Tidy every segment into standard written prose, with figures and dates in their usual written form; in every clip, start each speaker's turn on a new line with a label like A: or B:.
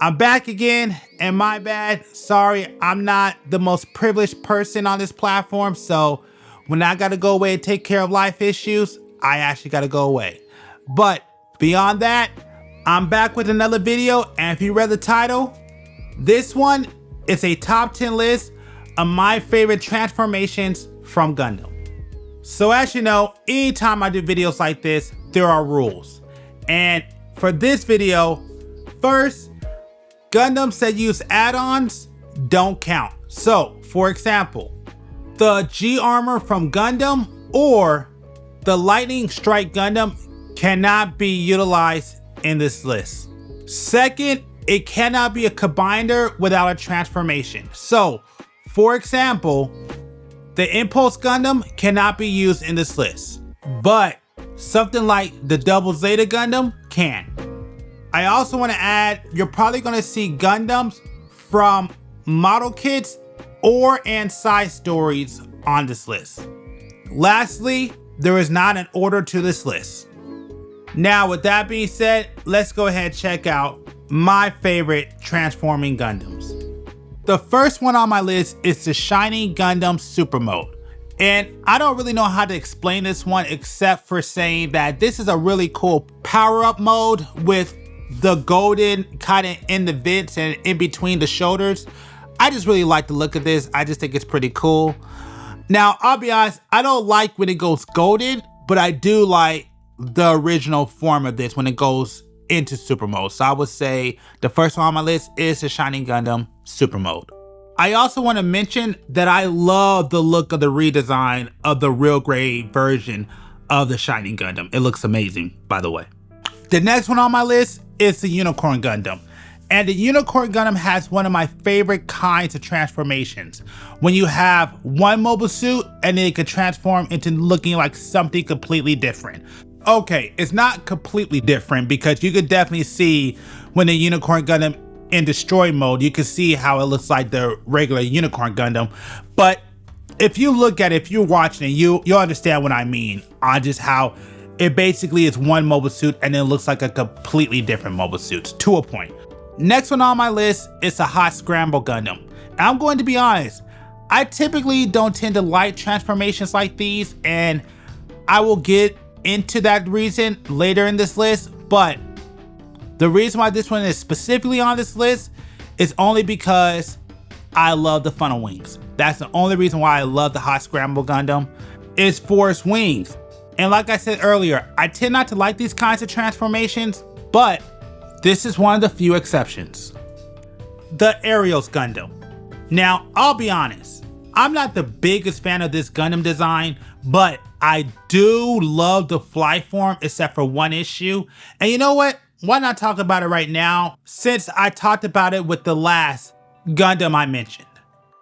A: I'm back again, and my bad. Sorry, I'm not the most privileged person on this platform, so when I gotta go away and take care of life issues, I actually gotta go away. But beyond that, I'm back with another video, and if you read the title, this one is a top 10 list of my favorite transformations from Gundam. So as you know, anytime I do videos like this, there are rules. And for this video, first, Gundams that use add-ons don't count. So, for example, the G armor from Gundam or the Lightning Strike Gundam cannot be utilized in this list. Second, it cannot be a combiner without a transformation. So, for example, the Impulse Gundam cannot be used in this list, but something like the Double Zeta Gundam can. I also want to add, you're probably going to see Gundams from model kits or and side stories on this list. Lastly, there is not an order to this list. Now, with that being said, let's go ahead and check out my favorite transforming Gundams. The first one on my list is the Shining Gundam Super Mode. And I don't really know how to explain this one except for saying that this is a really cool power-up mode with the golden kind of in the vents and in between the shoulders. I just really like the look of this. I just think it's pretty cool. Now, I'll be honest, I don't like when it goes golden, but I do like the original form of this when it goes into super mode. So I would say the first one on my list is the Shining Gundam Super Mode. I also want to mention that I love the look of the redesign of the real grade version of the Shining Gundam. It looks amazing, by the way. The next one on my list is the Unicorn Gundam. And the Unicorn Gundam has one of my favorite kinds of transformations. When you have one mobile suit and then it can transform into looking like something completely different. Okay, it's not completely different because you could definitely see when the Unicorn Gundam in destroy mode, you can see how it looks like the regular Unicorn Gundam. But if you look at it, if you're watching it, you'll understand what I mean on just how it basically is one mobile suit and then it looks like a completely different mobile suit to a point. Next one on my list is the Hot Scramble Gundam. And I'm going to be honest, I typically don't tend to like transformations like these, and I will get into that reason later in this list, but the reason why this one is specifically on this list is only because I love the funnel wings. That's the only reason why I love the Hot Scramble Gundam, is for its wings. And like I said earlier, I tend not to like these kinds of transformations, but this is one of the few exceptions. The Aerials Gundam. Now, I'll be honest, I'm not the biggest fan of this Gundam design, but I do love the fly form except for one issue. And you know what? Why not talk about it right now, since I talked about it with the last Gundam I mentioned.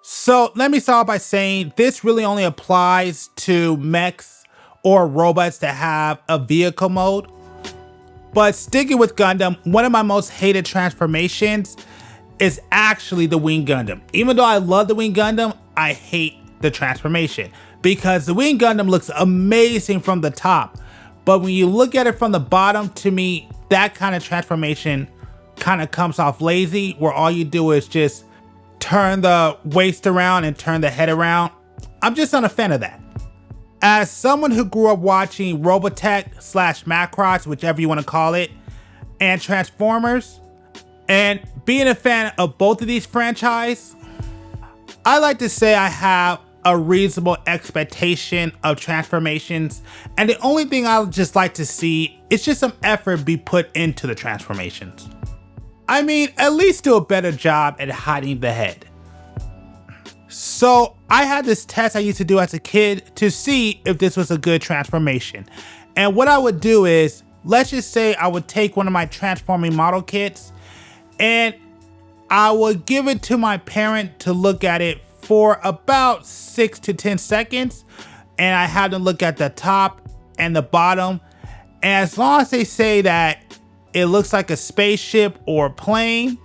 A: So let me start by saying this really only applies to mechs or robots that have a vehicle mode. But sticking with Gundam, one of my most hated transformations is actually the Wing Gundam. Even though I love the Wing Gundam, I hate the transformation because the Wing Gundam looks amazing from the top. But when you look at it from the bottom, to me, that kind of transformation kind of comes off lazy, where all you do is just turn the waist around and turn the head around. I'm just not a fan of that. As someone who grew up watching Robotech / Macross, whichever you want to call it, and Transformers, and being a fan of both of these franchises, I like to say I have a reasonable expectation of transformations, and the only thing I would just like to see is just some effort be put into the transformations. I mean, at least do a better job at hiding the head. So I had this test I used to do as a kid to see if this was a good transformation. And what I would do is, let's just say I would take one of my transforming model kits and I would give it to my parent to look at it for about 6 to 10 seconds. And I had them look at the top and the bottom. And as long as they say that it looks like a spaceship or a plane,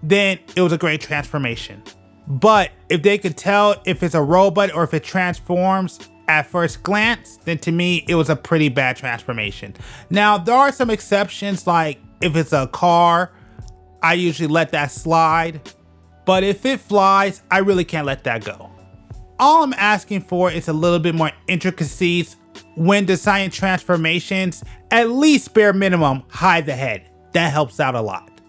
A: then it was a great transformation. But if they could tell if it's a robot or if it transforms at first glance, then to me, it was a pretty bad transformation. Now, there are some exceptions, like if it's a car I usually let that slide. But if it flies, I really can't let that go. All I'm asking for is a little bit more intricacies when designing transformations. At least bare minimum, hide the head. That helps out a lot.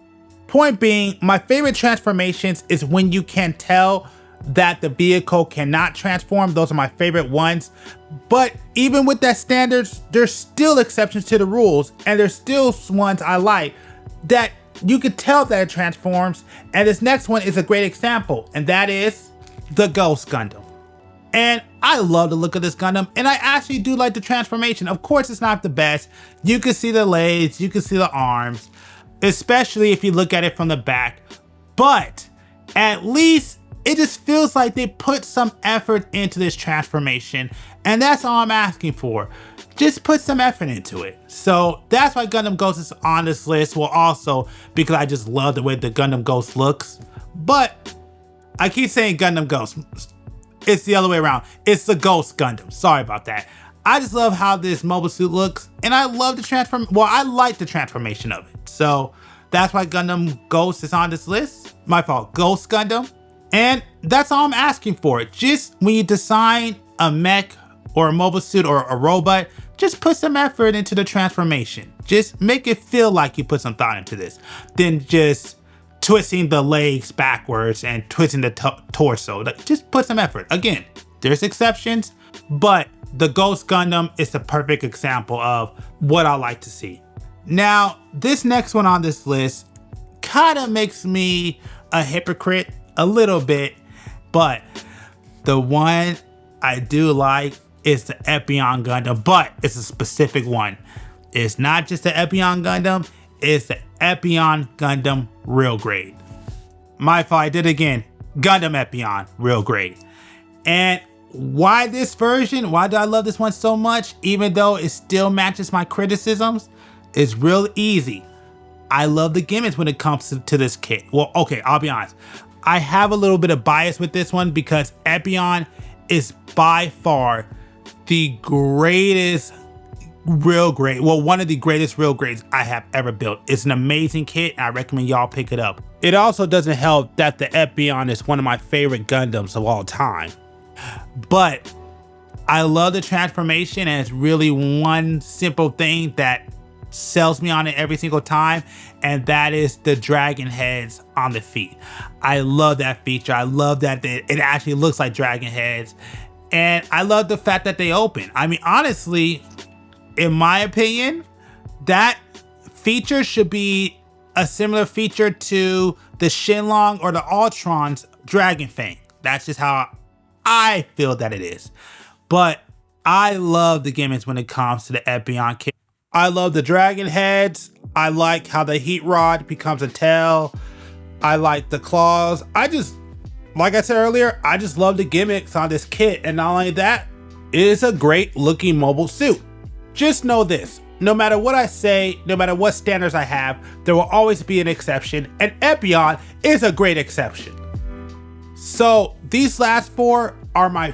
A: Point being, my favorite transformations is when you can tell that the vehicle cannot transform. Those are my favorite ones. But even with that standards, there's still exceptions to the rules, and there's still ones I like that you could tell that it transforms. And this next one is a great example, and that is the Ghost Gundam. And I love the look of this Gundam, and I actually do like the transformation. Of course, it's not the best. You can see the legs, you can see the arms, especially if you look at it from the back. But at least it just feels like they put some effort into this transformation, and that's all I'm asking for. Just put some effort into it. So that's why Gundam Ghost is on this list. Well, also because I just love the way the Gundam Ghost looks. But I keep saying Gundam Ghost. It's the other way around. It's the Ghost Gundam. Sorry about that. I just love how this mobile suit looks, and I love the I like the transformation of it. So that's why Gundam Ghost is on this list. My fault. Ghost Gundam. And that's all I'm asking for. Just when you design a mech or a mobile suit or a robot, just put some effort into the transformation. Just make it feel like you put some thought into this. Then just twisting the legs backwards and twisting the torso. Just put some effort. Again, there's exceptions, but the Ghost Gundam is the perfect example of what I like to see. Now, this next one on this list kind of makes me a hypocrite a little bit, but the one I do like is the Epion Gundam, but it's a specific one. It's not just the Epion Gundam, it's the Epion Gundam Real Grade. My fault, I did it again. Gundam Epion Real Grade. And why this version? Why do I love this one so much? Even though it still matches my criticisms, it's real easy. I love the gimmicks when it comes to this kit. Well, okay, I'll be honest. I have a little bit of bias with this one because Epion is by far the greatest real grade. Well, one of the greatest real grades I have ever built. It's an amazing kit, and I recommend y'all pick it up. It also doesn't help that the Epion is one of my favorite Gundams of all time. But I love the transformation, and it's really one simple thing that sells me on it every single time, and that is the dragon heads on the feet. I love that feature. I love that it actually looks like dragon heads, and I love the fact that they open. I mean, honestly, in my opinion, that feature should be a similar feature to the Shenlong or the Ultron's Dragon Fang. That's just how I feel that it is. But I love the gimmicks when it comes to the Epion kit. I love the dragon heads. I like how the heat rod becomes a tail. I like the claws. Like I said earlier, I just love the gimmicks on this kit. And not only that, it is a great looking mobile suit. Just know this, no matter what I say, no matter what standards I have, there will always be an exception, and Epion is a great exception. So these last four are my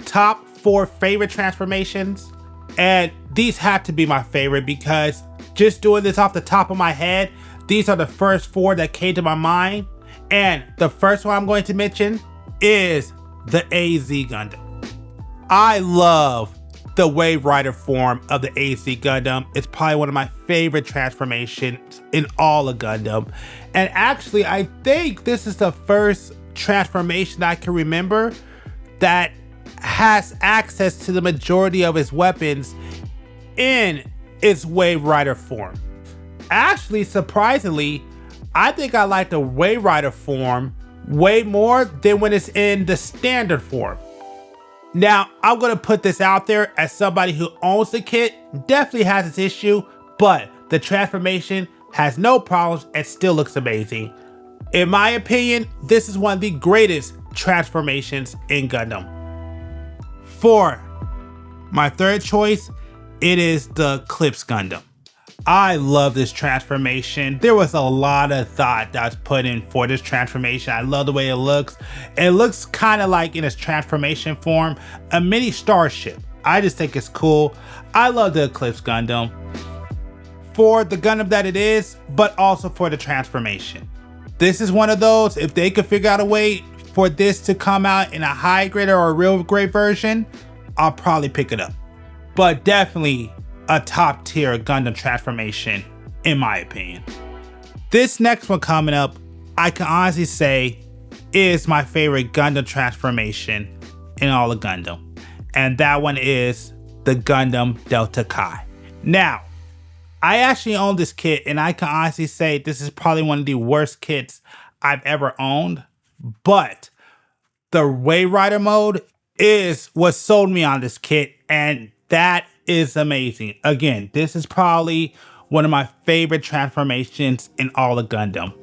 A: top 4 favorite transformations, and these have to be my favorite because just doing this off the top of my head, these are the first 4 that came to my mind. And the first one I'm going to mention is the AZ Gundam. I love the Wave Rider form of the AZ Gundam. It's probably one of my favorite transformations in all of Gundam. And actually, I think this is the first transformation I can remember that has access to the majority of his weapons in its Wave Rider form. Actually, surprisingly, I think I like the Wave Rider form way more than when it's in the standard form. Now, I'm gonna put this out there as somebody who owns the kit, definitely has this issue, but the transformation has no problems and still looks amazing. In my opinion, this is one of the greatest transformations in Gundam. For my third choice, it is the Eclipse Gundam. I love this transformation. There was a lot of thought that was put in for this transformation. I love the way it looks. It looks kind of like, in its transformation form, a mini starship. I just think it's cool. I love the Eclipse Gundam for the Gundam that it is, but also for the transformation. This is one of those, if they could figure out a way for this to come out in a high grade or a real grade version, I'll probably pick it up. But definitely a top tier Gundam transformation, in my opinion. This next one coming up, I can honestly say is my favorite Gundam transformation in all of Gundam. And that one is the Gundam Delta Kai. Now, I actually own this kit, and I can honestly say this is probably one of the worst kits I've ever owned. But the Wave Rider mode is what sold me on this kit, and that is amazing. Again, this is probably one of my favorite transformations in all of Gundam.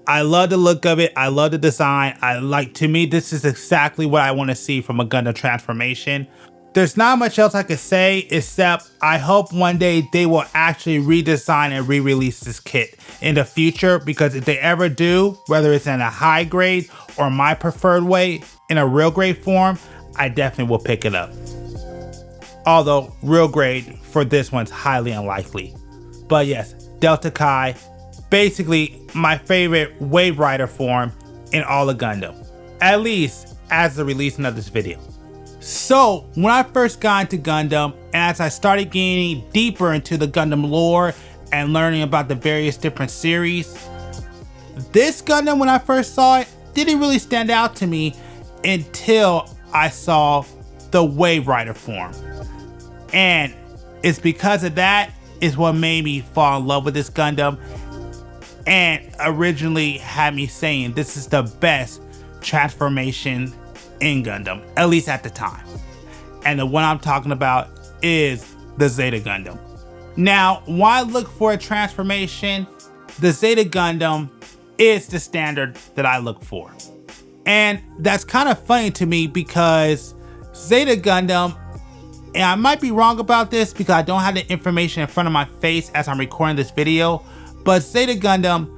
A: I love the look of it. I love the design. To me, this is exactly what I want to see from a Gundam transformation. There's not much else I could say except I hope one day they will actually redesign and re-release this kit in the future, because if they ever do, whether it's in a high grade or my preferred way in a real grade form, I definitely will pick it up. Although real grade for this one's highly unlikely. But yes, Delta Kai, basically my favorite Wave Rider form in all of Gundam, at least as the releasing of this video. So when I first got into Gundam, and as I started getting deeper into the Gundam lore and learning about the various different series, this Gundam, when I first saw it, didn't really stand out to me until I saw the Wave Rider form. And it's because of that is what made me fall in love with this Gundam, and originally had me saying this is the best transformation in Gundam, at least at the time. And the one I'm talking about is the Zeta Gundam. Now, when I look for a transformation, the Zeta Gundam is the standard that I look for. And that's kind of funny to me because Zeta Gundam, and I might be wrong about this because I don't have the information in front of my face as I'm recording this video, but Zeta Gundam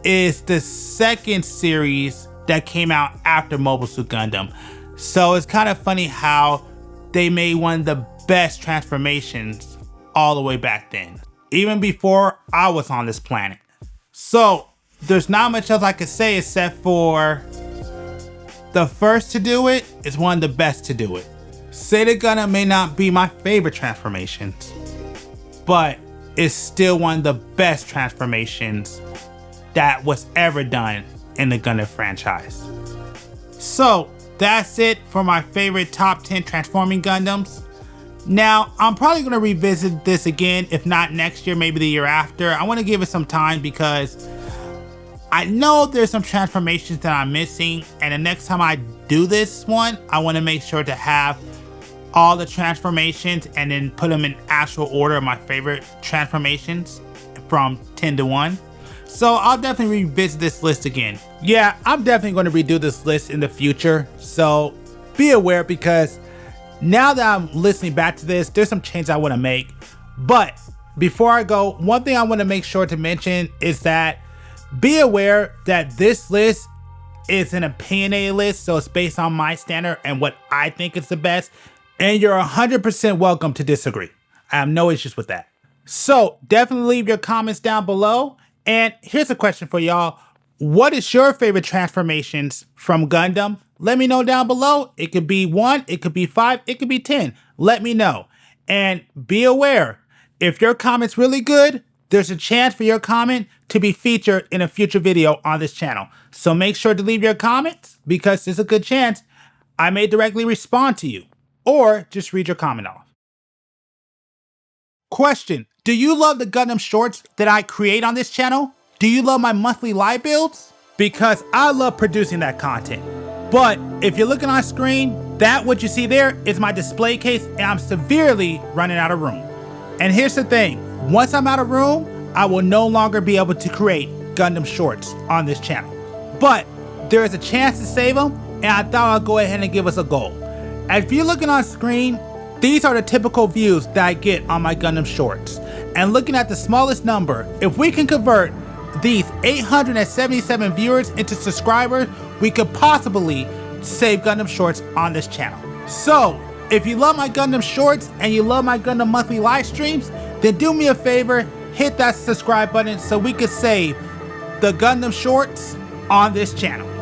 A: is the second series that came out after Mobile Suit Gundam. So it's kind of funny how they made one of the best transformations all the way back then, even before I was on this planet. So there's not much else I could say except for the first to do it is one of the best to do it. Zeta Gundam may not be my favorite transformations, but it's still one of the best transformations that was ever done in the Gundam franchise. So that's it for my favorite top 10 transforming Gundams. Now, I'm probably going to revisit this again, if not next year, maybe the year after. I want to give it some time because I know there's some transformations that I'm missing, and the next time I do this one, I want to make sure to have all the transformations and then put them in actual order of my favorite transformations from 10 to 1. So I'll definitely revisit this list again. Yeah, I'm definitely going to redo this list in the future. So be aware, because now that I'm listening back to this, there's some changes I want to make. But before I go, one thing I want to make sure to mention is that be aware that this list is an opinionated list. So it's based on my standard and what I think is the best. And you're 100% welcome to disagree. I have no issues with that. So definitely leave your comments down below. And here's a question for y'all. What is your favorite transformations from Gundam? Let me know down below. It could be 1, it could be 5, it could be 10. Let me know. And be aware, if your comment's really good, there's a chance for your comment to be featured in a future video on this channel. So make sure to leave your comments, because there's a good chance I may directly respond to you or just read your comment off. Question: do you love the Gundam shorts that I create on this channel? Do you love my monthly live builds? Because I love producing that content. But if you're looking on screen, what you see there is my display case, and I'm severely running out of room. And here's the thing, once I'm out of room, I will no longer be able to create Gundam shorts on this channel. But there is a chance to save them, and I thought I'll go ahead and give us a goal. If you're looking on screen, these are the typical views that I get on my Gundam shorts. And looking at the smallest number, if we can convert these 877 viewers into subscribers, we could possibly save Gundam shorts on this channel. So if you love my Gundam shorts and you love my Gundam monthly live streams, then do me a favor, hit that subscribe button so we could save the Gundam shorts on this channel.